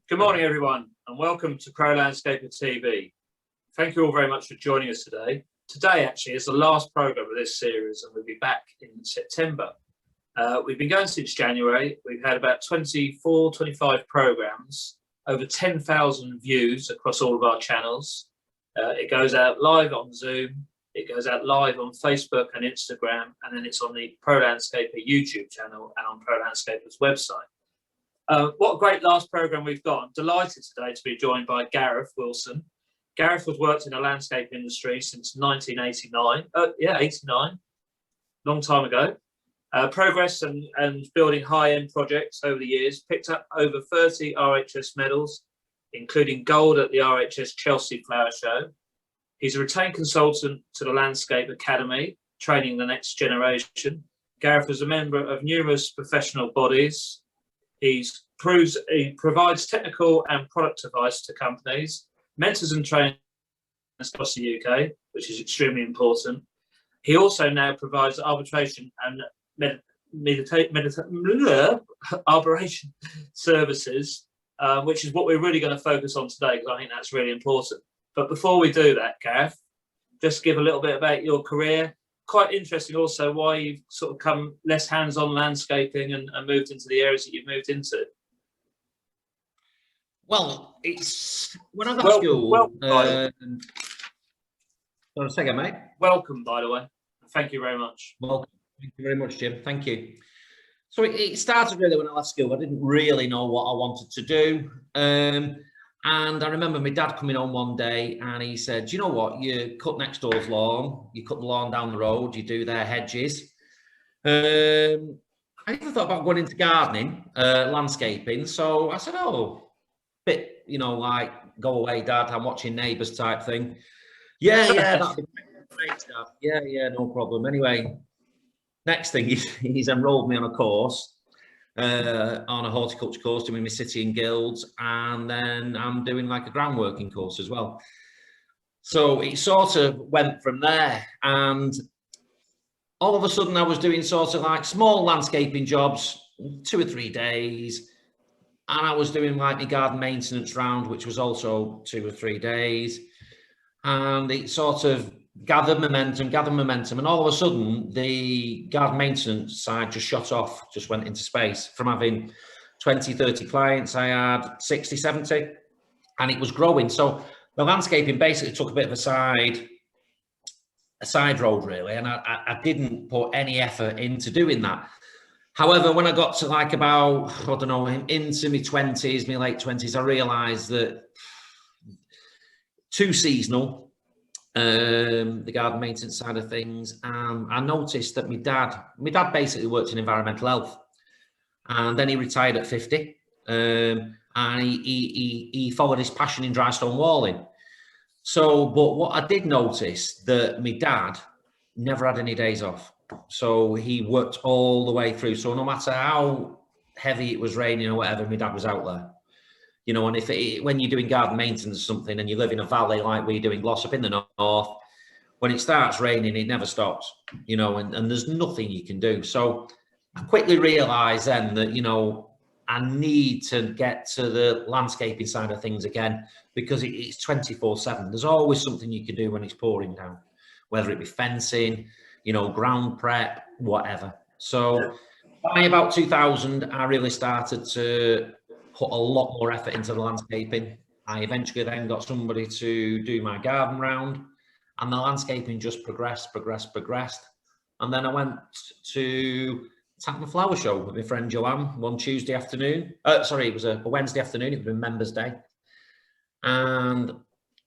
Good morning, everyone, and welcome to Pro Landscaper TV. Thank you all very much for joining us today. Today, actually, is the last programme of this series, and we'll be back in September. We've been going since January. We've had about 24, 25 programmes, over 10,000 views across all of our channels. It goes out live on Zoom, it goes out live on Facebook and Instagram, and then it's on the Pro Landscaper YouTube channel and on Pro Landscaper's website. What a great last programme we've got. I'm delighted today to be joined by Gareth Wilson. Gareth has worked in the landscape industry since 1989. 89, long time ago. Progress and building high-end projects over the years, picked up over 30 RHS medals, including gold at the RHS Chelsea Flower Show. He's a retained consultant to the Landscape Academy, training the next generation. Gareth is a member of numerous professional bodies. He provides technical and product advice to companies, mentors and trainers across the UK, which is extremely important. He also now provides arbitration and arbitration services, which is what we're really going to focus on today, because I think that's really important. But before we do that, Gareth, just give a little bit about your career. Quite interesting also why you've sort of come less hands-on landscaping and moved into the areas that you've moved into. Well, it's when I got to school. Sorry, say again, mate. Welcome, by the way. Thank you very much. Welcome. Thank you very much, Jim. Thank you. So it started really when I left school. I didn't really know what I wanted to do. And I remember my dad coming home one day and he said, you know what, you cut next door's lawn, you cut the lawn down the road, you do their hedges. I even thought about going into gardening, landscaping. So I said, oh, bit, you know, like, go away, Dad, I'm watching Neighbours type thing. Yeah, that'd be great, Dad. Yeah, no problem. Anyway, next thing, he's enrolled me on a course. On a horticulture course, doing my city and guilds, and then I'm doing like a ground working course as well. So it sort of went from there, and all of a sudden I was doing sort of like small landscaping jobs, 2 or 3 days, and I was doing like my garden maintenance round, which was also 2 or 3 days, and it sort of gathered momentum, and all of a sudden the garden maintenance side just shot off, just went into space. From having 20, 30 clients, I had 60, 70, and it was growing. So the landscaping basically took a bit of a side road really, and I didn't put any effort into doing that. However, when I got to like about, I don't know, into my 20s, my late 20s, I realised that too seasonal, the garden maintenance side of things, and I noticed that my dad basically worked in environmental health, and then he retired at 50, and he followed his passion in dry stone walling. So, but what I did notice, that my dad never had any days off, so he worked all the way through. So no matter how heavy it was raining or whatever, my dad was out there. You know, and when you're doing garden maintenance or something and you live in a valley like we do in Glossop in the north, when it starts raining, it never stops, you know, and there's nothing you can do. So I quickly realised then that, you know, I need to get to the landscaping side of things again, because it's 24/7. There's always something you can do when it's pouring down, whether it be fencing, you know, ground prep, whatever. So by about 2000, I really started to put a lot more effort into the landscaping. I eventually then got somebody to do my garden round, and the landscaping just progressed. And then I went to the Flower Show with my friend Joanne one Tuesday afternoon. Sorry, it was a Wednesday afternoon. It was Members' Day. And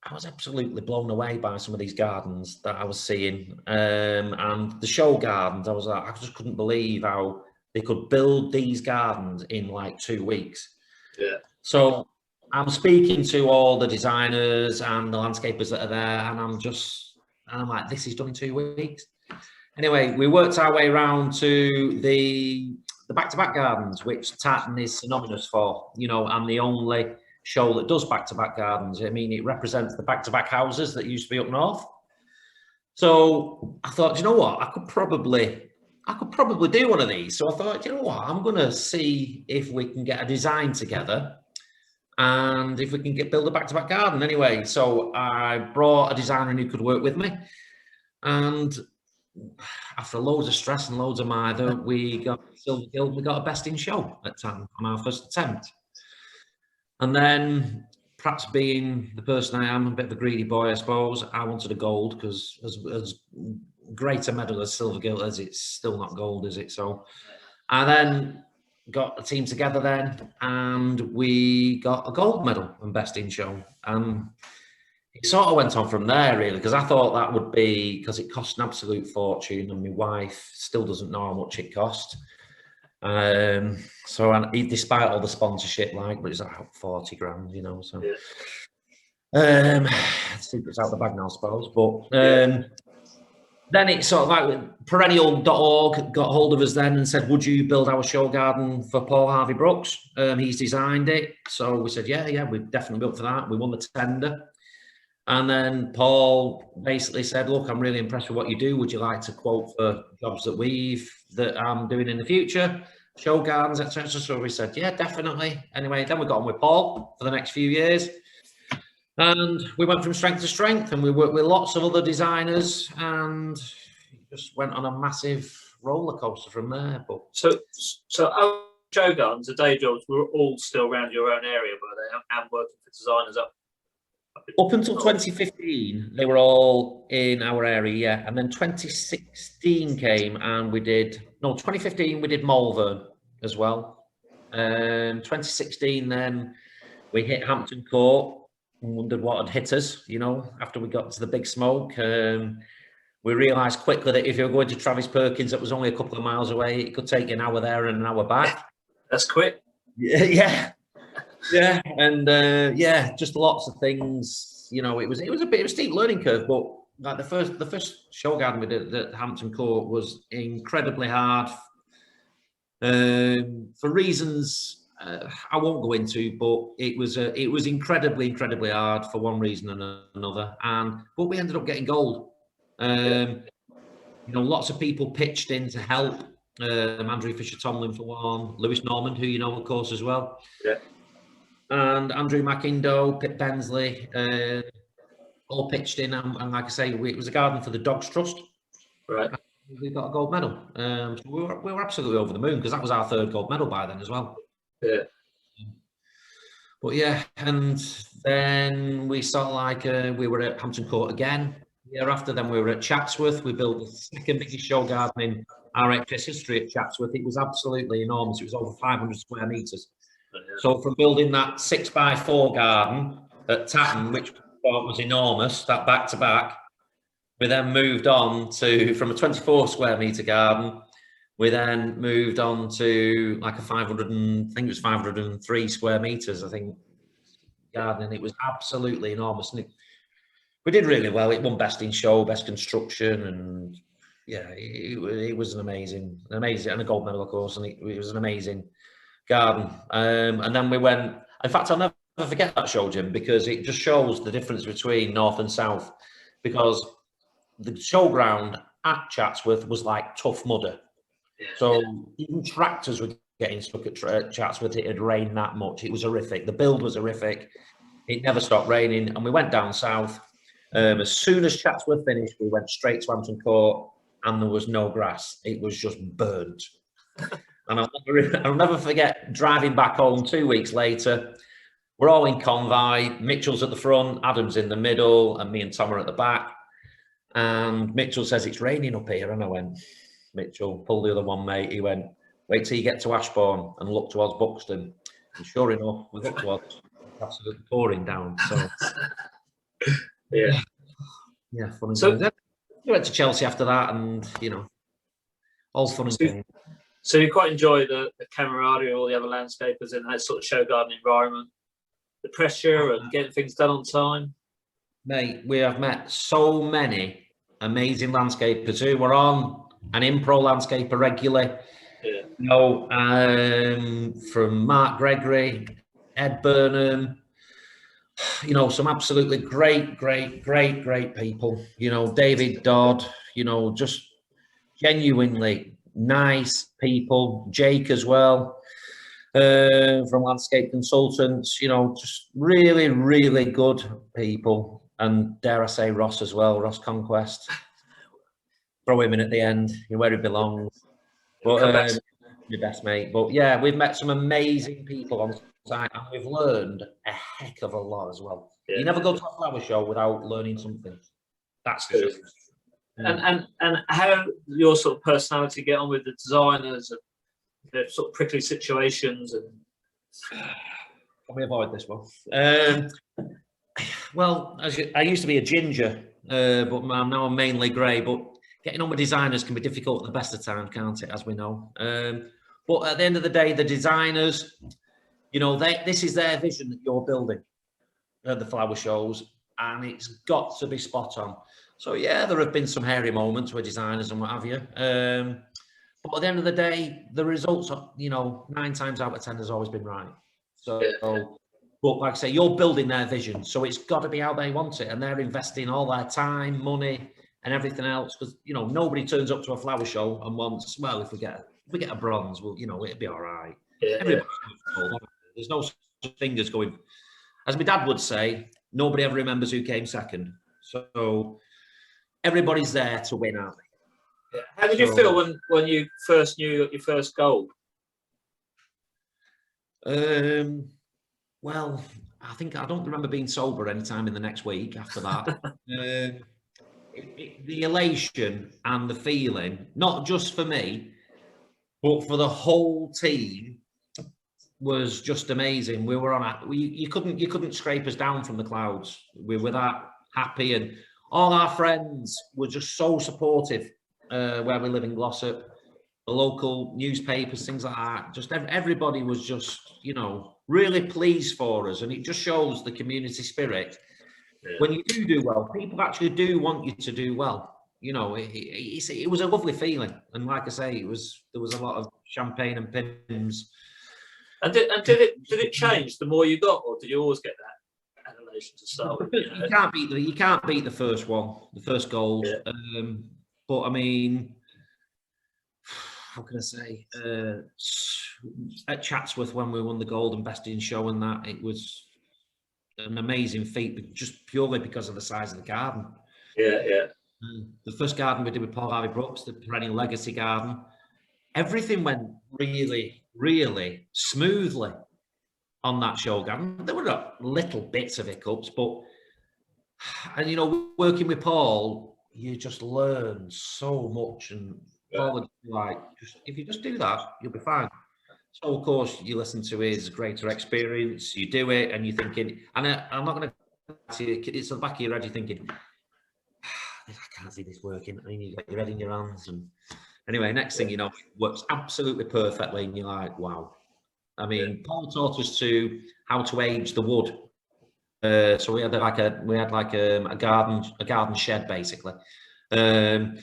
I was absolutely blown away by some of these gardens that I was seeing. And the show gardens, I was like, I just couldn't believe how they could build these gardens in like 2 weeks. Yeah. So I'm speaking to all the designers and the landscapers that are there, and I'm like, this is done in 2 weeks. Anyway, we worked our way around to the back-to-back gardens, which Tartan is synonymous for, you know, and the only show that does back-to-back gardens. I mean, it represents the back-to-back houses that used to be up north. So I thought, you know what, I could probably do one of these. So I thought, you know what, I'm going to see if we can get a design together and if we can build a back-to-back garden anyway. So I brought a designer in who could work with me, and after loads of stress and loads of mither, we got Silver Guild. We got a best in show at Tatton on our first attempt. And then, perhaps being the person I am, a bit of a greedy boy, I suppose, I wanted a gold, because as great a medal as Silver Guild as, it's still not gold, is it? So I then got a team together then, and we got a gold medal and best in show. It sort of went on from there, really, because I thought that would be, because it cost an absolute fortune, and my wife still doesn't know how much it cost. So despite all the sponsorship, but it's like 40 grand, you know. So secrets out the bag now, I suppose. But then it's sort of like perennial.org got hold of us then and said, would you build our show garden for Paul Harvey Brooks? He's designed it. So we said, yeah, we've definitely built for that. We won the tender. And then Paul basically said, look, I'm really impressed with what you do. Would you like to quote for jobs that I'm doing in the future? Show gardens, etc. So we said, yeah, definitely. Anyway, then we got on with Paul for the next few years. And we went from strength to strength, and we worked with lots of other designers, and just went on a massive roller coaster from there. But so our show gardens, the day jobs, were all still around your own area, were they? And working for designers up until 2015, they were all in our area, yeah. And then 2016 came, and 2015 we did Malvern as well. 2016 then we hit Hampton Court and wondered what had hit us, you know, after we got to the big smoke. We realised quickly that if you were going to Travis Perkins, that was only a couple of miles away, it could take you an hour there and an hour back. That's quick. Yeah. Yeah, and just lots of things. You know, it was a bit of a steep learning curve, but like the first show garden we did at Hampton Court was incredibly hard for reasons I won't go into, but it was incredibly hard for one reason and another. But we ended up getting gold. You know, lots of people pitched in to help. Andrew Fisher-Tomlin for one, Lewis Norman, who you know, of course, as well. Yeah. And Andrew McIndoe, Pip Bensley, all pitched in, and like I say, it was a garden for the Dogs Trust. Right. We got a gold medal. So we were absolutely over the moon, because that was our third gold medal by then as well. Yeah. But yeah, and then we we were at Hampton Court again. The year after, then we were at Chatsworth. We built the second biggest show garden in RHS history at Chatsworth. It was absolutely enormous. It was over 500 square metres. So from building that 6x4 garden at Tatton, which was enormous, that back-to-back, we then moved on from a 24 square metre garden, we then moved on to like a 503 square metres, I think, garden, and it was absolutely enormous. And we did really well. It won best in show, best construction, and yeah, it was an amazing, and a gold medal, of course, and it was an amazing garden. And then we went, in fact, I'll never forget that show, Jim, because it just shows the difference between north and south, because the showground at Chatsworth was like tough mudder. So even tractors were getting stuck at Chatsworth. It had rained that much. It was horrific. The build was horrific. It never stopped raining. And we went down south. As soon as Chatsworth finished, we went straight to Hampton Court, and there was no grass. It was just burnt. And I'll never forget driving back home 2 weeks later. We're all in convoy. Mitchell's at the front, Adam's in the middle, and me and Tom are at the back. And Mitchell says, it's raining up here. And I went, Mitchell, pull the other one, mate. He went, wait till you get to Ashbourne and look towards Buxton. And sure enough, we got towards absolutely pouring down. So, yeah, fun and games. We went to Chelsea after that, and, you know, all fun and games. So you quite enjoy the camaraderie of all the other landscapers in that sort of show garden environment, the pressure and getting things done on time? Mate, we have met so many amazing landscapers who were on an Impro landscaper regularly. Yeah. You know, from Mark Gregory, Ed Burnham, you know, some absolutely great people. You know, David Dodd, you know, just genuinely nice people. Jake as well. from landscape consultants, you know, just really, really good people. And dare I say Ross as well, Ross Conquest. Throw him in at the end, where he belongs. But your best mate. But yeah, we've met some amazing people on site, and we've learned a heck of a lot as well. Yeah. You never go to a flower show without learning something. That's good. the truth. And how your sort of personality get on with the designers and the sort of prickly situations and. Can we avoid this one? Well, I used to be a ginger, but now I'm mainly grey. But getting on with designers can be difficult at the best of times, can't it? As we know. But at the end of the day, the designers, you know, this is their vision that you're building at the flower shows, and it's got to be spot on. So yeah, there have been some hairy moments with designers and what have you. But at the end of the day, the results are, you know, 9 times out of 10 has always been right. So, but like I say, you're building their vision, so it's got to be how they want it, and they're investing all their time, money, and everything else. Because you know, nobody turns up to a flower show and wants, well, if we get a bronze, well, you know, it'll be all right. There's no such thing as going, as my dad would say, nobody ever remembers who came second. So everybody's there to win, aren't they? How did you feel when you first knew you got your first gold? Well, I don't remember being sober any time in the next week after that. The elation and the feeling, not just for me, but for the whole team, was just amazing. We were on you couldn't scrape us down from the clouds. We were that happy, and all our friends were just so supportive. Where we live in Glossop, the local newspapers, things like that. Just everybody was just, you know, really pleased for us, and it just shows the community spirit. Yeah. When you do well, people actually do want you to do well. You know, it was a lovely feeling, and like I say, there was a lot of champagne and pins. And did it change the more you got, or did you always get that adulation to start with? You can't beat the first one, the first gold. Yeah. But I mean, how can I say? At Chatsworth, when we won the gold and best in show, and that, it was an amazing feat, just purely because of the size of the garden. Yeah, yeah. The first garden we did with Paul Harvey Brooks, the perennial legacy garden, everything went really, really smoothly on that show garden. There were little bits of hiccups, and you know, working with Paul, you just learn so much, and like, if you just do that, you'll be fine. So of course you listen to his greater experience, you do it, and you're thinking, and I'm not going to, it's at the back of your head, you're thinking, I can't see this working. I mean, you get your head in your hands, and anyway, next thing you know, it works absolutely perfectly, and you're like, wow. I mean, Paul taught us how to age the wood. So we had a garden shed basically, and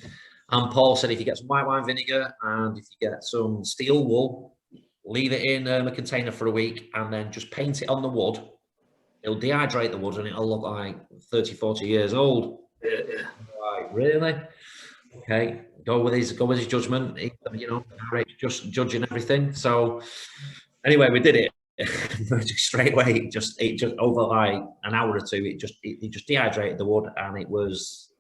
Paul said if you get some white wine vinegar and if you get some steel wool, leave it in a container for a week, and then just paint it on the wood. It'll dehydrate the wood, and it'll look like 30, 40 years old. Yeah. Right, really? Okay, go with his judgment. You know, just judging everything. So anyway, we did it. Straight away, it just over like an hour or two, it just dehydrated the wood, and it was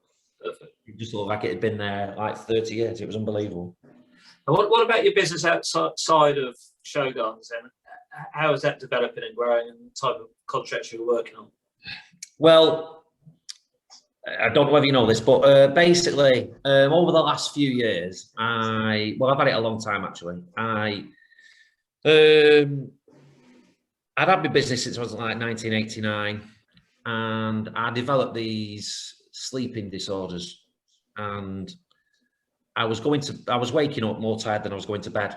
perfect. It just looked like it had been there like 30 years. It was unbelievable. And what about your business outside of show gardens then? How is that developing and growing, and the type of contracts you're working on? Well, I don't know whether you know this, but basically, over the last few years, I've had it a long time actually. I'd had my business since I was like 1989, and I developed these sleeping disorders, and I was waking up more tired than I was going to bed,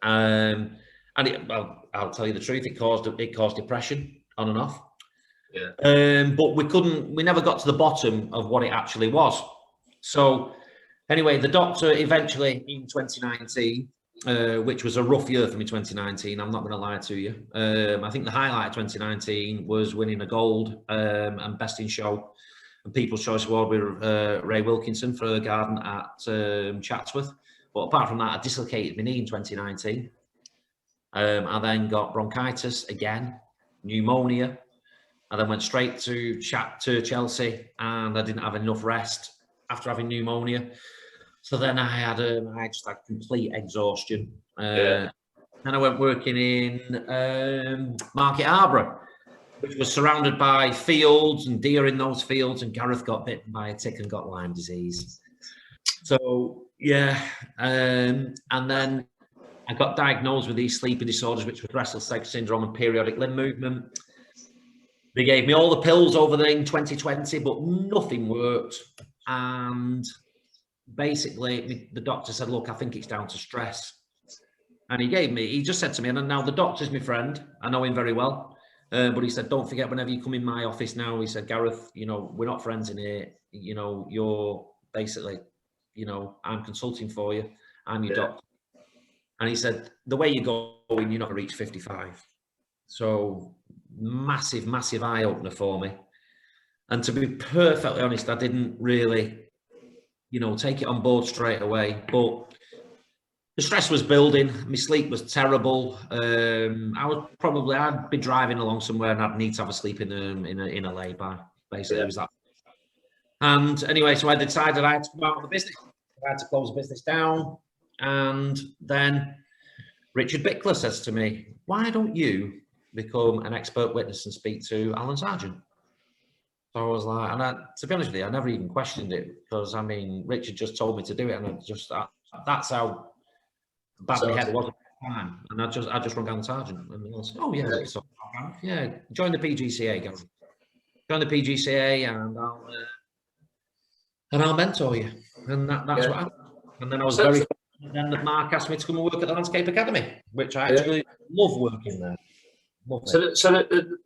and I'll tell you the truth, it caused depression on and off. Yeah. But we never got to the bottom of what it actually was. So anyway, the doctor eventually in 2019. Which was a rough year for me, 2019. I'm not going to lie to you. I think the highlight of 2019 was winning a gold and best in show and People's Choice Award with Ray Wilkinson for a garden at Chatsworth. But apart from that, I dislocated my knee in 2019. I then got bronchitis again, pneumonia. I then went straight to Chelsea, and I didn't have enough rest after having pneumonia. So then I just had complete exhaustion. Then I went working in Market Harborough, which was surrounded by fields and deer in those fields, and Gareth got bitten by a tick and got Lyme disease. So yeah, and then I got diagnosed with these sleeping disorders, which was restless leg syndrome and periodic limb movement. They gave me all the pills over there in 2020, but nothing worked. And basically, the doctor said, look, I think it's down to stress. And he just said to me, and now the doctor's my friend, I know him very well, but he said, don't forget, whenever you come in my office now, he said, Gareth, we're not friends in here. You're basically, I'm consulting for you. I'm your doctor. And he said, the way you're going, you're not going to reach 55. So massive, massive eye opener for me. And to be perfectly honest, I didn't really, take it on board straight away. But the stress was building. My sleep was terrible. I'd be driving along somewhere and I'd need to have a sleep in a lay-by. Basically, it was that. And anyway, so I decided I had to go out of the business. I had to close the business down. And then Richard Bickler says to me, why don't you become an expert witness and speak to Alan Sargent? So I was like, and to be honest with you, I never even questioned it, because Richard just told me to do it, and that's how bad my head was at the time. And I just run down Sargent, and I said, oh yeah, join the PGCA, Gareth. Join the PGCA, and I'll mentor you. And that's what happened. And then I was very fortunate then that Mark asked me to come and work at the Landscape Academy, which I actually love working there. So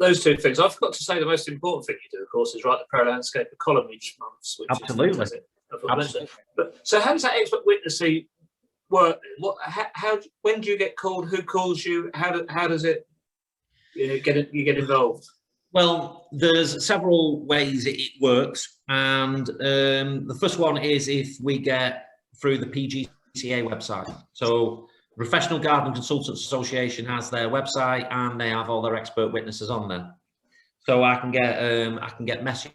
those two things. I forgot to say the most important thing you do, of course, is write the Pro Landscaper column each month. Absolutely. But so how does that expert witnessing work? When do you get called? Who calls you? How does it get involved? Well, there's several ways it works, and the first one is if we get through the PGCA website. So Professional Garden Consultants Association has their website, and they have all their expert witnesses on there. So I can get message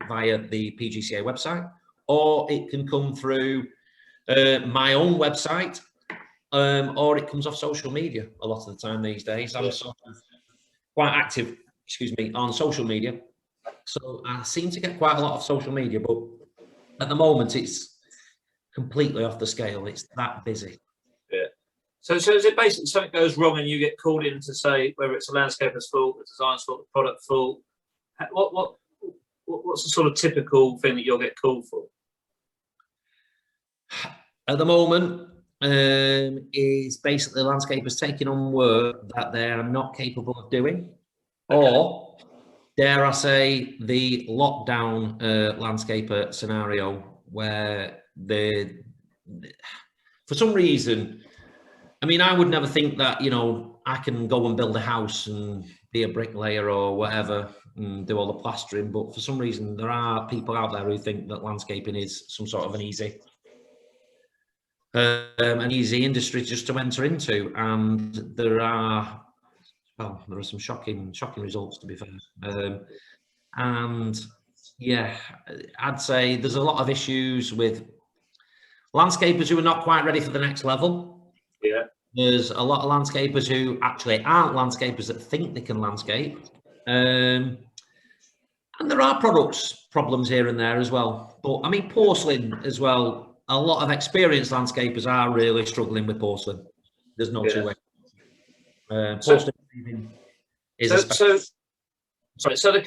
via the PGCA website, or it can come through my own website, or it comes off social media. A lot of the time these days, I'm sort of quite active, on social media. So I seem to get quite a lot of social media, but at the moment it's completely off the scale. It's that busy. Yeah. So is it basically something goes wrong and you get called in to say whether it's a landscaper's fault, the design's fault, the product fault? What's the sort of typical thing that you'll get called for? At the moment, is basically landscapers taking on work that they're not capable of doing, or dare I say, the lockdown landscaper scenario where for some reason, I would never think that, I can go and build a house and be a bricklayer or whatever and do all the plastering. But for some reason, there are people out there who think that landscaping is some sort of an easy industry just to enter into. And there are some shocking results, to be fair. And yeah, I'd say there's a lot of issues with landscapers who are not quite ready for the next level. Yeah. There's a lot of landscapers who actually aren't landscapers that think they can landscape. And there are problems here and there as well. But porcelain as well, a lot of experienced landscapers are really struggling with porcelain. There's no two ways. Porcelain so the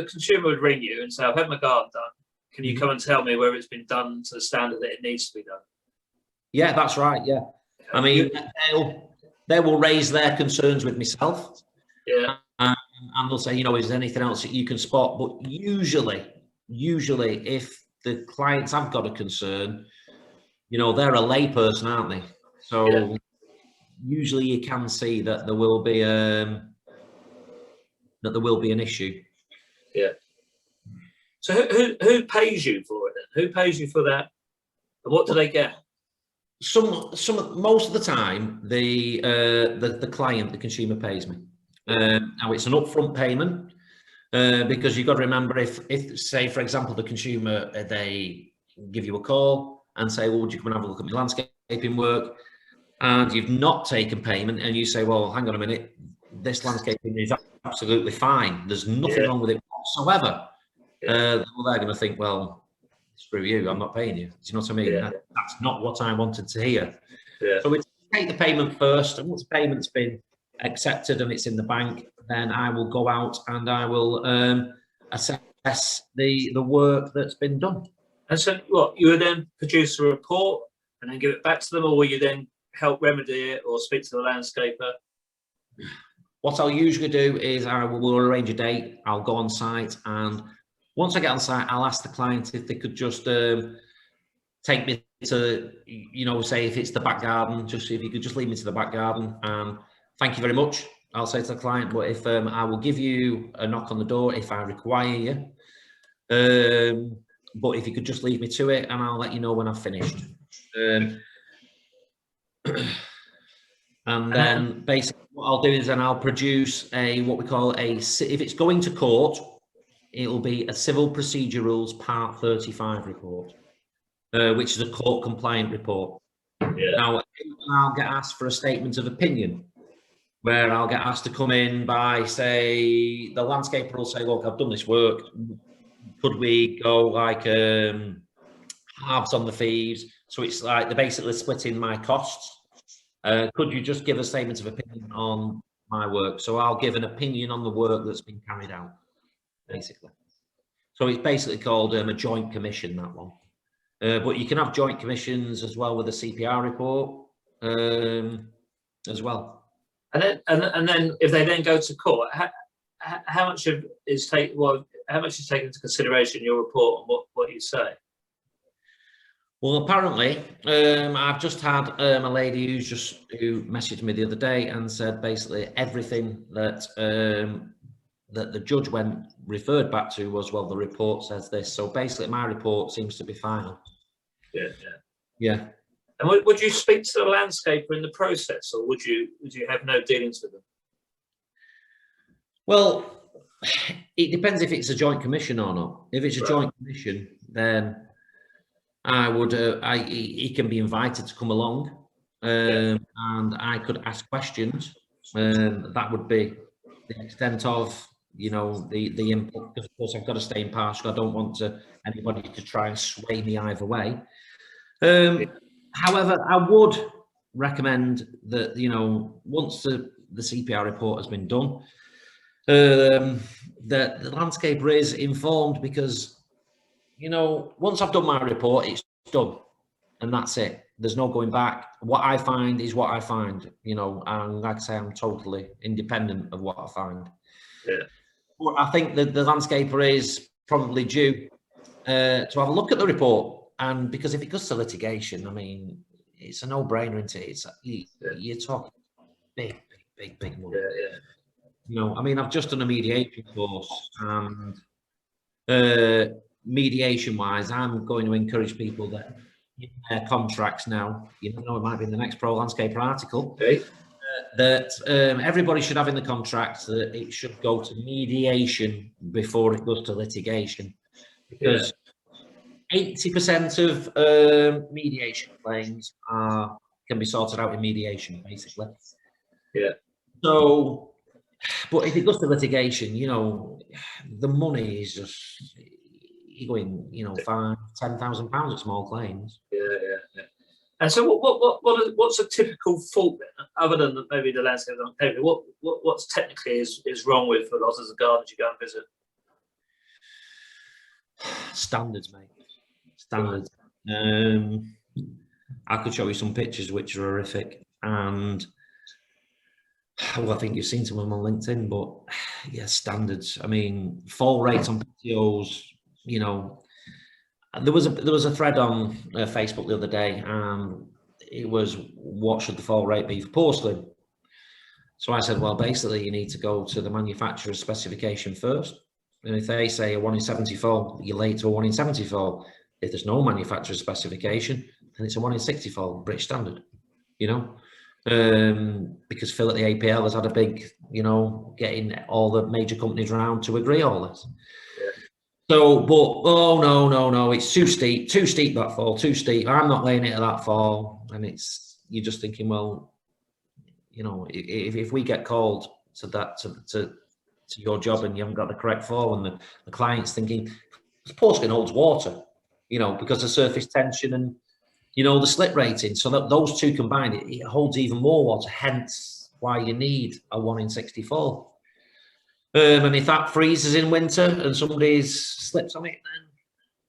consumer would ring you and say, I've had my garden done. Can you come and tell me whether it's been done to the standard that it needs to be done? Yeah, that's right. Yeah. They will raise their concerns with myself. Yeah. And they'll say, is there anything else that you can spot? But usually if the clients have got a concern, they're a layperson, aren't they? So usually you can see that there will be an issue. Yeah. So who pays you for it then? Who pays you for that? And what do they get? most of the time, the client, the consumer, pays me. Now it's an upfront payment because you've got to remember if say for example the consumer they give you a call and say, well, would you come and have a look at my landscaping work, and you've not taken payment, and you say, well, hang on a minute, this landscaping is absolutely fine, there's nothing wrong with it whatsoever. Well, they're going to think, well, screw you, I'm not paying you. Do you know what I mean? That's not what I wanted to hear. So we take the payment first, and once the payment's been accepted and it's in the bank, then I will go out and I will assess the work that's been done. And so what, you would then produce a report and then give it back to them, or will you then help remedy it or speak to the landscaper? What I'll usually do is we'll arrange a date, I'll go on site, and once I get on site, I'll ask the client if they could just take me to, say if it's the back garden, just if you could just lead me to the back garden, and thank you very much, I'll say to the client, but if I will give you a knock on the door if I require you, but if you could just lead me to it, and I'll let you know when I've finished. And then basically what I'll do is then I'll produce what we call if it's going to court, it'll be a Civil Procedure Rules Part 35 report, which is a court compliant report. Now, I'll get asked for a statement of opinion, where I'll get asked to come in by, say, the landscaper will say, look, I've done this work. Could we go like halves on the fees? So it's like they're basically splitting my costs. Could you just give a statement of opinion on my work? So I'll give an opinion on the work that's been carried out, basically. So it's basically called a joint commission, that one. But you can have joint commissions as well with a CPR report as well. And then if they then go to court, how much is taken into consideration in your report and what you say? Well, apparently, I've just had a lady who messaged me the other day and said basically everything that that the judge referred back to was, well, the report says this. So basically, my report seems to be final. Yeah. And would you speak to the landscaper in the process, or would you have no dealings with them? Well, it depends if it's a joint commission or not. If it's a joint commission, then I would, he can be invited to come along, and I could ask questions. That would be the extent of, the input. Because of course, I've got to stay impartial. I don't want anybody to try and sway me either way. However, I would recommend that, once the CPR report has been done, that the landscaper is informed, because once I've done my report, it's done, and that's it. There's no going back. What I find is what I find, and like I say, I'm totally independent of what I find. But I think that the landscaper is probably due to have a look at the report, and because if it goes to litigation, I mean, it's a no-brainer, isn't it? You're talking big money. I mean, I've just done a mediation course, and mediation-wise, I'm going to encourage people that in their contracts now, it might be in the next Pro Landscaper article, that everybody should have in the contract that it should go to mediation before it goes to litigation, because 80% of mediation claims can be sorted out in mediation, basically. So, but if it goes to litigation, the money is just, you're going, £5,000-10,000 at small claims. And so, what's a typical fault then, other than maybe the landscape on paper? What's technically is wrong with a lot of the gardens you go and visit? Standards, mate. Standards. I could show you some pictures which are horrific, and I think you've seen some of them on LinkedIn, but yeah, standards. I mean, fall rates on PTOs, there was a thread on Facebook the other day, and it was, what should the fall rate be for porcelain? So I said, well, basically you need to go to the manufacturer's specification first. And if they say a 1 in 70 fall, you're late to a 1 in 70 fall. If there's no manufacturer's specification, and it's a 1 in 60 fall, British standard, you know, because Phil at the APL has had a big, you know, getting all the major companies around to agree all this. Yeah. So, but, oh, no, it's too steep that fall, too steep. I'm not laying it at that fall. And you're just thinking, well, you know, if we get called to that, to your job and you haven't got the correct fall, and the client's thinking, the Portugal holds water, you know, because of surface tension and, you know, the slip rating. So that those two combined, it holds even more water, hence why you need a 1 in 60 fall. And if that freezes in winter and somebody slips on it, then,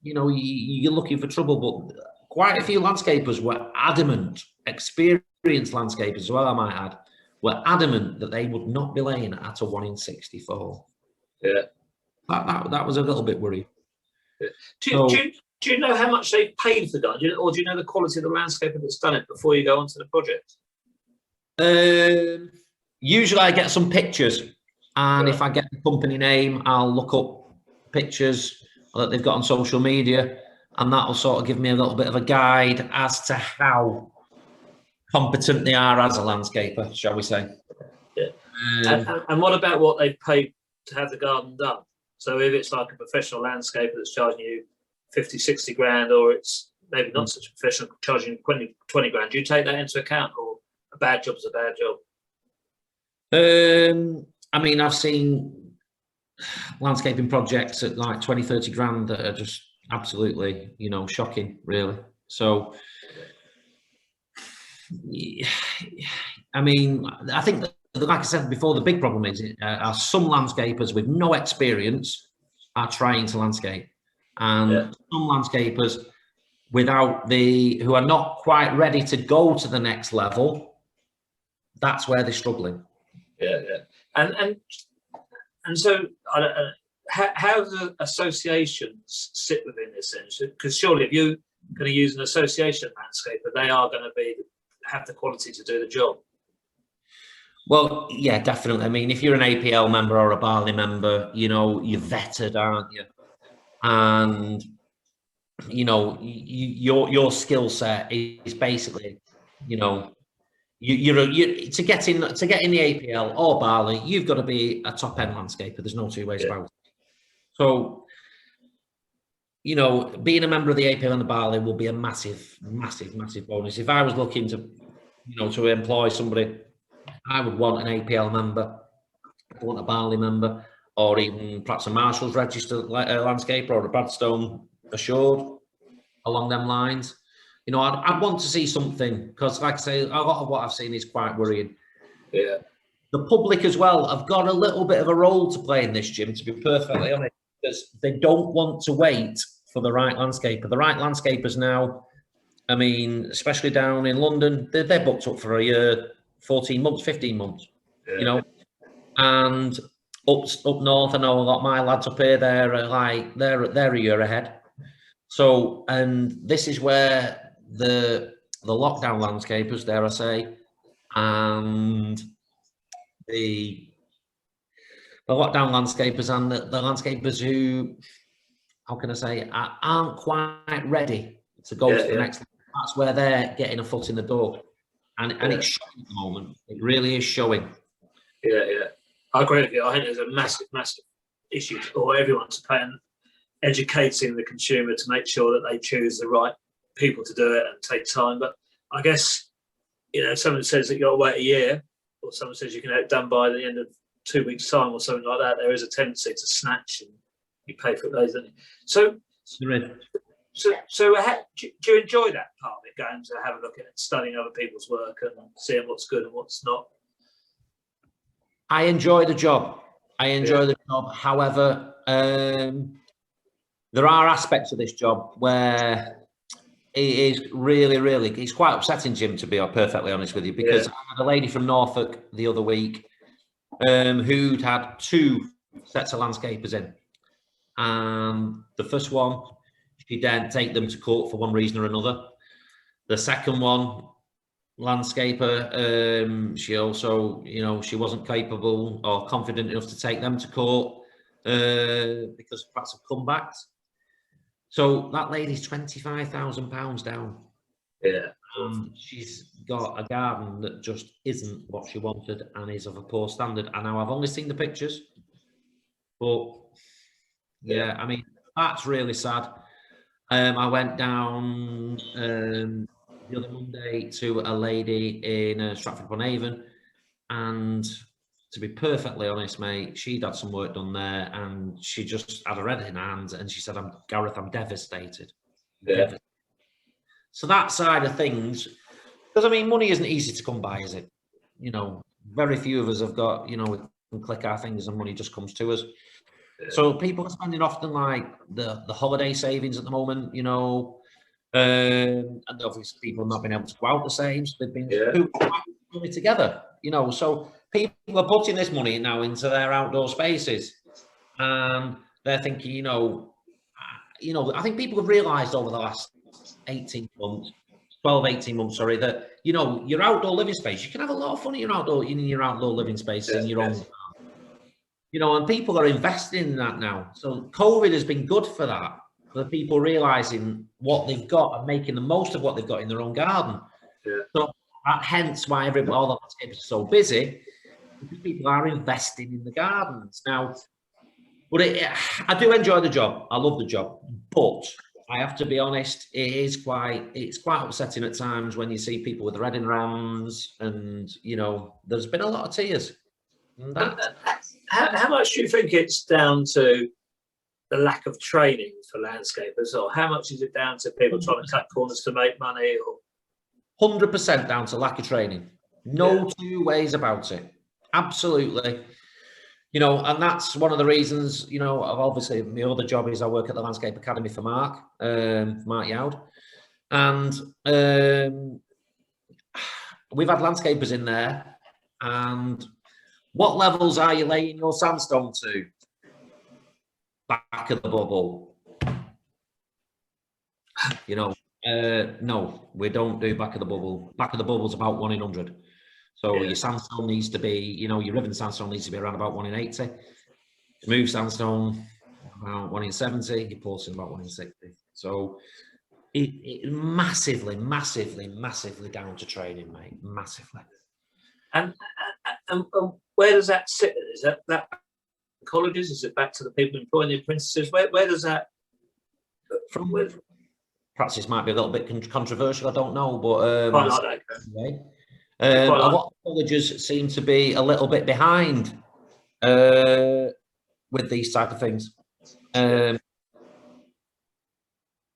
you know, you're looking for trouble. But quite a few landscapers were adamant, experienced landscapers as well, I might add, were adamant that they would not be laying at a 1 in 60 fall. Yeah. That was a little bit worrying. Yeah. Do you know how much they've paid for that? Or do you know the quality of the landscaper that's done it before you go onto the project? Usually I get some pictures, and if I get the company name, I'll look up pictures that they've got on social media, and that'll sort of give me a little bit of a guide as to how competent they are as a landscaper, shall we say. Yeah. And what about what they've paid to have the garden done? So if it's like a professional landscaper that's charging you 50, 60 grand, or it's maybe not such a professional charging 20 grand, do you take that into account, or a bad job's a bad job? I mean, I've seen landscaping projects at like 20, 30 grand that are just absolutely, you know, shocking, really. So, I mean, I think that, like I said before, the big problem is are some landscapers with no experience are trying to landscape, and some landscapers who are not quite ready to go to the next level, that's where they're struggling. Yeah. And so how do the associations sit within this? Because surely if you're going to use an association landscaper, they are going to have the quality to do the job. Well, yeah, definitely. I mean, if you're an APL member or a Barley member, you know, you're vetted, aren't you? And, you know, your skill set is basically, you know, you to get in the APL or Barley, you've got to be a top end landscaper. There's no two ways about it. So, you know, being a member of the APL and the Barley will be a massive bonus. If I was looking to, you know, to employ somebody, I would want an APL member, I want a Barley member, or even perhaps a Marshall's registered landscaper or a Bradstone assured, along them lines. You know, I'd want to see something, because, like I say, a lot of what I've seen is quite worrying. Yeah. The public as well have got a little bit of a role to play in this, Jim, to be perfectly honest, because they don't want to wait for the right landscaper. The right landscapers now, I mean, especially down in London, they're booked up for a year, 14 months, 15 months, you know. And up north, I know a lot of my lads up here, they're a year ahead. So, and this is where the lockdown landscapers, dare I say, and the lockdown landscapers and the landscapers who, how can I say, aren't quite ready to go to the next level. That's where they're getting a foot in the door. And it's showing at the moment. It really is showing. Yeah. I agree with you. I think there's a massive issue for everyone to play in educating the consumer to make sure that they choose the right people to do it and take time. But I guess, you know, if someone says that you've got to wait a year, or someone says you can have it done by the end of 2 weeks' time or something like that, there is a tendency to snatch and you pay for those, don't you? So do you enjoy that part of it, going to have a look at it, studying other people's work and seeing what's good and what's not? I enjoy the job. However, there are aspects of this job where it is really, it's quite upsetting, Jim, to be perfectly honest with you, because I had a lady from Norfolk the other week who'd had 2 sets of landscapers in. The first one, she daren't take them to court for one reason or another. The second one, landscaper, she also, you know, she wasn't capable or confident enough to take them to court because perhaps of comebacks. So that lady's £25,000 down. Yeah. She's got a garden that just isn't what she wanted and is of a poor standard. And now I've only seen the pictures, but yeah, I mean, that's really sad. I went down the other Monday to a lady in Stratford-upon-Avon, and to be perfectly honest, mate, she'd had some work done there, and she just had her head in her hands, and she said, Gareth, I'm devastated. Yeah. So that side of things, because I mean, money isn't easy to come by, is it? You know, very few of us have got, you know, we can click our fingers and money just comes to us. So people are spending often like the holiday savings at the moment, you know, and obviously people have not been able to go out the same, so they've been putting together, you know. So people are putting this money now into their outdoor spaces, and they're thinking, you know, I think people have realised over the last 18 months, 18 months, sorry, that, you know, your outdoor living space, you can have a lot of fun in your outdoor living space in your own. You know, and people are investing in that now. So COVID has been good for that, for people realising what they've got and making the most of what they've got in their own garden. Yeah. So hence why all the landscapers are so busy, because people are investing in the gardens now. But I do enjoy the job. I love the job, but I have to be honest, it's quite upsetting at times when you see people with red in their hands, and you know, there's been a lot of tears. How much do you think it's down to the lack of training for landscapers, or how much is it down to people trying to cut corners to make money? Or 100% down to lack of training. No two ways about it. Absolutely. You know, and that's one of the reasons, you know, obviously my other job is I work at the Landscape Academy for Mark Youd. And we've had landscapers in there, and what levels are you laying your sandstone to? Back of the bubble. You know, no, we don't do back of the bubble. Back of the bubble's about 1 in 100. So your sandstone needs to be, you know, your riven sandstone needs to be around about 1 in 80. Smooth sandstone, about 1 in 70. Your porcelain about 1 in 60. So it massively down to training, mate. Massively. And where does that sit? Is that colleges? Is it back to the people employing the apprentices? Where does that from? Perhaps this might be a little bit controversial. I don't know, but anyway, a lot of colleges seem to be a little bit behind with these type of things, and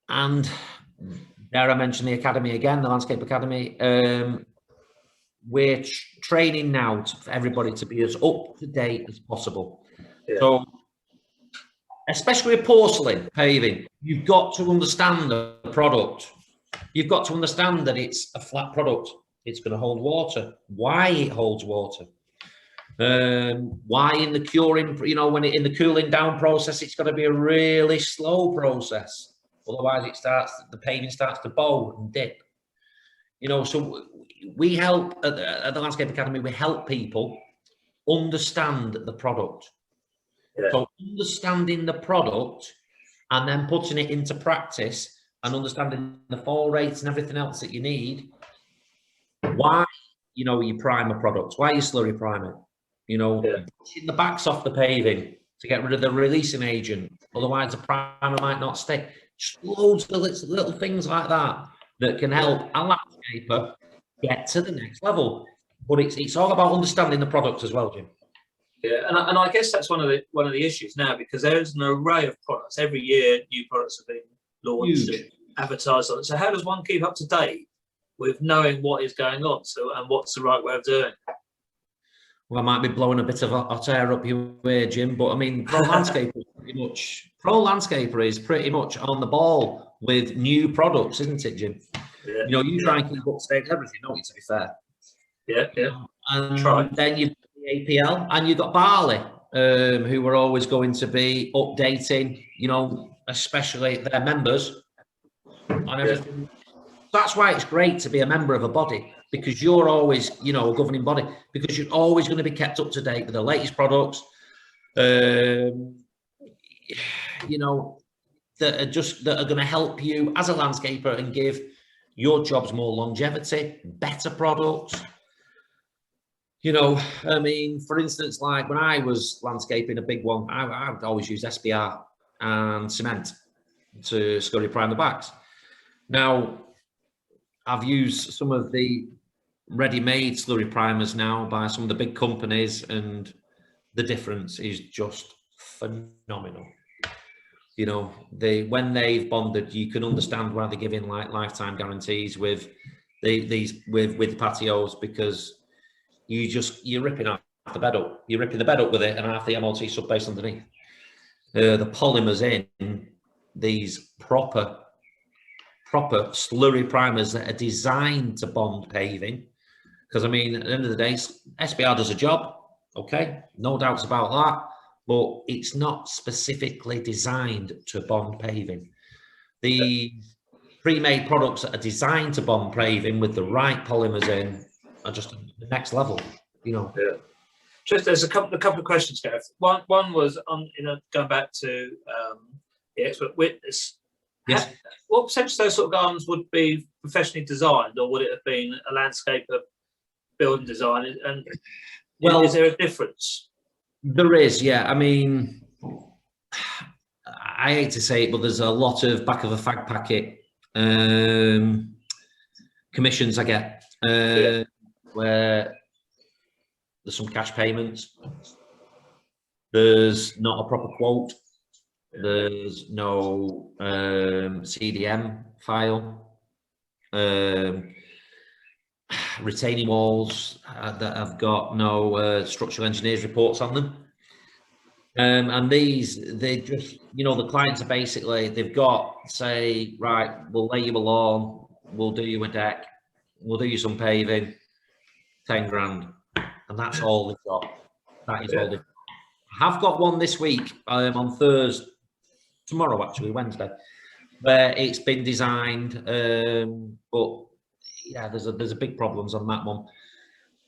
dare I mention the academy again, the Landscape Academy. We're training now for everybody to be as up to date as possible. Yeah. So, especially with porcelain paving, you've got to understand the product. You've got to understand that it's a flat product. It's going to hold water. Why it holds water. Why in the curing, you know, when in the cooling down process, it's got to be a really slow process. Otherwise, the paving starts to bow and dip. You know, so we help at the Landscape Academy. We help people understand the product. Yeah. So understanding the product and then putting it into practice and understanding the fall rates and everything else that you need. Why, you know, you primer products? Why you slurry primer? You know, pushing the backs off the paving to get rid of the releasing agent. Otherwise, the primer might not stick. Just loads of little things like that can help a landscaper get to the next level. But it's all about understanding the product as well, Jim. Yeah, and I guess that's one of the issues now, because there is an array of products. Every year, new products are being launched and advertised on it. So how does one keep up to date with knowing what is going on? And what's the right way of doing it? Well, I might be blowing a bit of hot air up your way, Jim, but I mean, pro landscaper is pretty much on the ball with new products, isn't it, Jim? Yeah. You know, you try and keep up to date with everything, don't you, to be fair? Yeah. And then you've got the APL and you've got Barley, who are always going to be updating, you know, especially their members on everything. Yeah. That's why it's great to be a member of a body, because you're always, you know, a governing body, because you're always going to be kept up to date with the latest products, you know, that are going to help you as a landscaper and give, Your job's more longevity, better products. You know, I mean, for instance, like when I was landscaping, a big one, I would always use SBR and cement to scurry prime the backs. Now, I've used some of the ready-made slurry primers now by some of the big companies, and the difference is just phenomenal. You know, when they've bonded, you can understand why they're giving like lifetime guarantees with with patios, because you're ripping out the bed up. You're ripping the bed up with it, and half the MOT sub base underneath. The polymers in these proper slurry primers that are designed to bond paving. Because I mean, at the end of the day, SBR does a job, okay, no doubts about that, but it's not specifically designed to bond paving. The pre-made products that are designed to bond paving with the right polymers in are just the next level, you know. Yeah. Just there's a couple of questions, Gareth. One was on, going back to the expert witness. Yes. What percentage of those sort of gardens would be professionally designed, or would it have been a landscaper building design? And well, is there a difference? There is, yeah. I mean, I hate to say it, but there's a lot of back of a fag packet commissions I get, where there's some cash payments. There's not a proper quote. There's no CDM file. Retaining walls that have got no structural engineers reports on them. And they just, the clients are basically, they've got, say, right, we'll lay you a lawn, we'll do you a deck, we'll do you some paving, 10 grand. And that's all they've got. That is all they've got. I have got one this week on Thursday, tomorrow actually, Wednesday, where it's been designed, but yeah, there's a big problems on that one.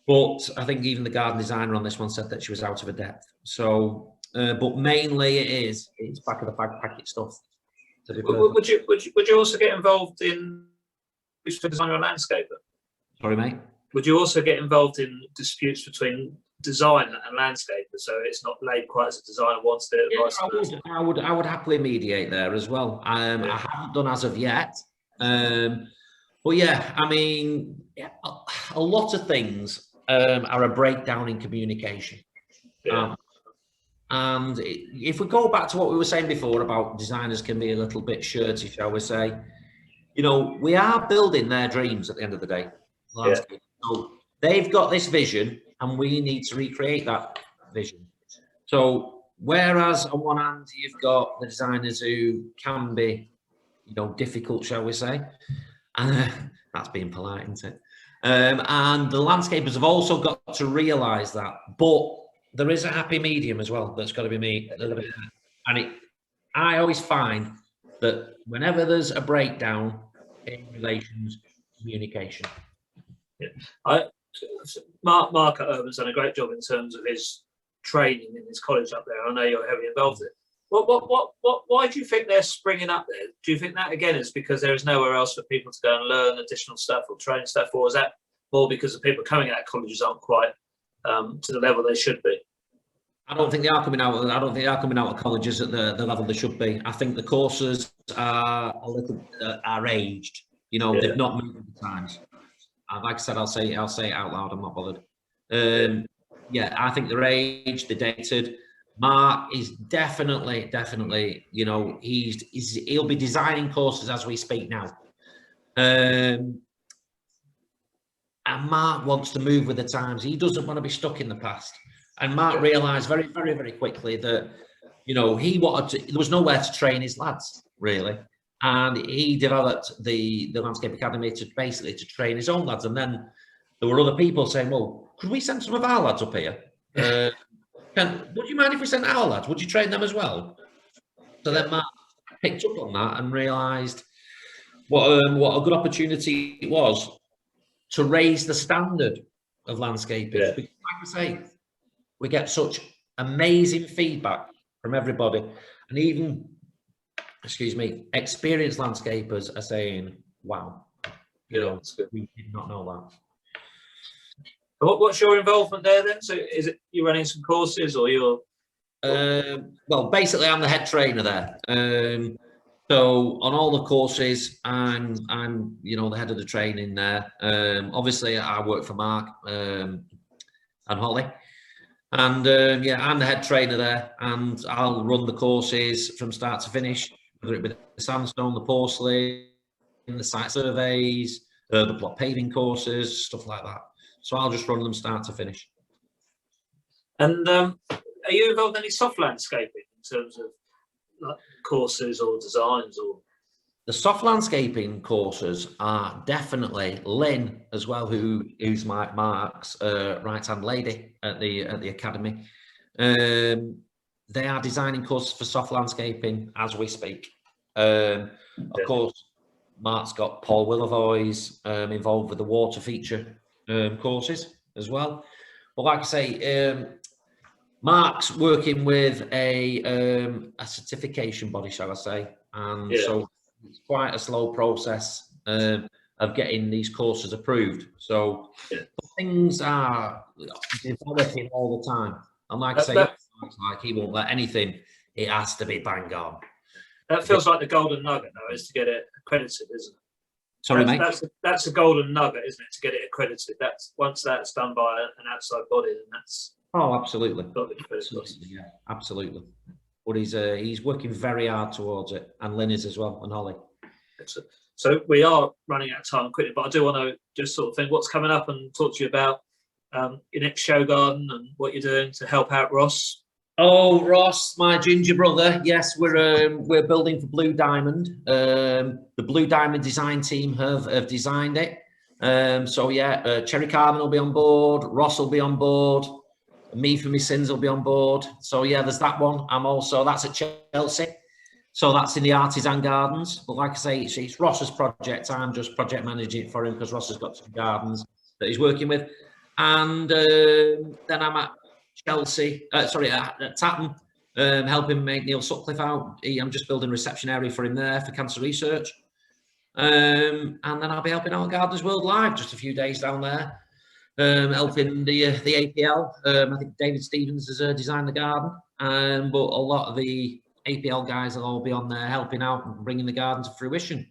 But I think even the garden designer on this one said that she was out of her depth. So, but mainly it's back of the fag packet stuff. Would you also get involved in designer and landscaper? Sorry, mate. Would you also get involved in disputes between designer and landscaper, so it's not laid quite as a designer wants to? Yeah, I would happily mediate there as well. I haven't done as of yet. But yeah, I mean, a lot of things are a breakdown in communication. Yeah. And if we go back to what we were saying before about designers can be a little bit shirty, shall we say, we are building their dreams at the end of the day. Yeah. So they've got this vision and we need to recreate that vision. So whereas on one hand, you've got the designers who can be, difficult, shall we say, that's being polite, isn't it? And the landscapers have also got to realise that, but there is a happy medium as well that's got to be made a little bit. And I always find that whenever there's a breakdown in relations, communication. Yeah. Mark at Urban's done a great job in terms of his training in his college up there. I know you're heavily involved in it. Why do you think they're springing up there? Do you think that again is because there is nowhere else for people to go and learn additional stuff or train stuff, or is that more because the people coming out of colleges aren't quite to the level they should be? I don't think they are coming out. I don't think they are coming out of colleges at the level they should be. I think the courses are a little are aged. They've not moved with the times. Like I said, I'll say it out loud. I'm not bothered. I think they're aged, they're dated. Mark is definitely, he'll be designing courses as we speak now. And Mark wants to move with the times. He doesn't want to be stuck in the past. And Mark realised very, very, very quickly that, he wanted to, there was nowhere to train his lads, really. And he developed the Landscape Academy to basically to train his own lads. And then there were other people saying, well, could we send some of our lads up here? Would you mind if we sent our lads? Would you train them as well? So then Mark picked up on that and realised what a good opportunity it was to raise the standard of landscaping. Yeah. Because, like I say, we get such amazing feedback from everybody, and even, experienced landscapers are saying, "Wow, You know, that's good. we did not know that. What's your involvement there then? So is it you're running some courses, or you're? Well, basically, I'm the head trainer there. So on all the courses, I'm you know, the head of the training there. Obviously, I work for Mark and Holly, and yeah, I'm the head trainer there, and I'll run the courses from start to finish, whether it be the sandstone, the porcelain, the site surveys, the block paving courses, stuff like that. So I'll just run them start to finish. And are you involved in any soft landscaping in terms of like courses or designs? Or the soft landscaping courses are definitely Lynn as well, who's Mark's right-hand lady at the academy. They are designing courses for soft landscaping as we speak. Of course, Mark's got Paul Willivoy's involved with the water feature courses as well. But like I say, Mark's working with a certification body, shall I say, and so it's quite a slow process of getting these courses approved. So things are developing all the time. And like I say, like he won't let anything, it has to be bang on. That feels like the golden nugget, though, is to get it accredited, isn't it? Sorry, mate. That's a golden nugget, isn't it, to get it accredited? That's once that's done by an outside body, then that's. Oh, absolutely. Absolutely, yeah, absolutely. But he's working very hard towards it, and Lynn is as well, and Holly. Excellent. So we are running out of time quickly, but I do want to just sort of think what's coming up and talk to you about your next show garden and what you're doing to help out Ross. Oh, Ross, my ginger brother. Yes, we're building for Blue Diamond. The Blue Diamond design team have designed it. So yeah, Cherry Carmen will be on board. Ross will be on board. Me for my sins will be on board. So yeah, there's that one. That's at Chelsea. So that's in the Artisan Gardens. But like I say, it's Ross's project. I'm just project managing it for him because Ross has got some gardens that he's working with. And then I'm at Chelsea, at Tatton, helping make Neil Sutcliffe out. I'm just building a reception area for him there for cancer research. And then I'll be helping out Gardeners World Live, just a few days down there, helping the APL. I think David Stevens has designed the garden, but a lot of the APL guys will all be on there helping out and bringing the garden to fruition.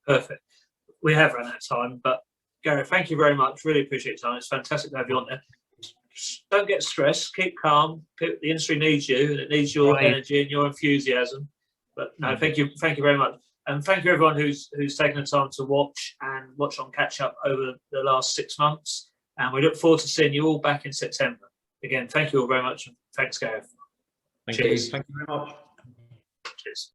Perfect. We have run out of time, but Gareth, thank you very much. Really appreciate your time. It's fantastic to have you on there. Don't get stressed. Keep calm. The industry needs you, and it needs your energy and your enthusiasm. But no, thank you very much, and thank you everyone who's taken the time to watch on catch up over the last 6 months. And we look forward to seeing you all back in September. Again, thank you all very much, and thanks, Gareth. Cheers. Thank you very much. Cheers.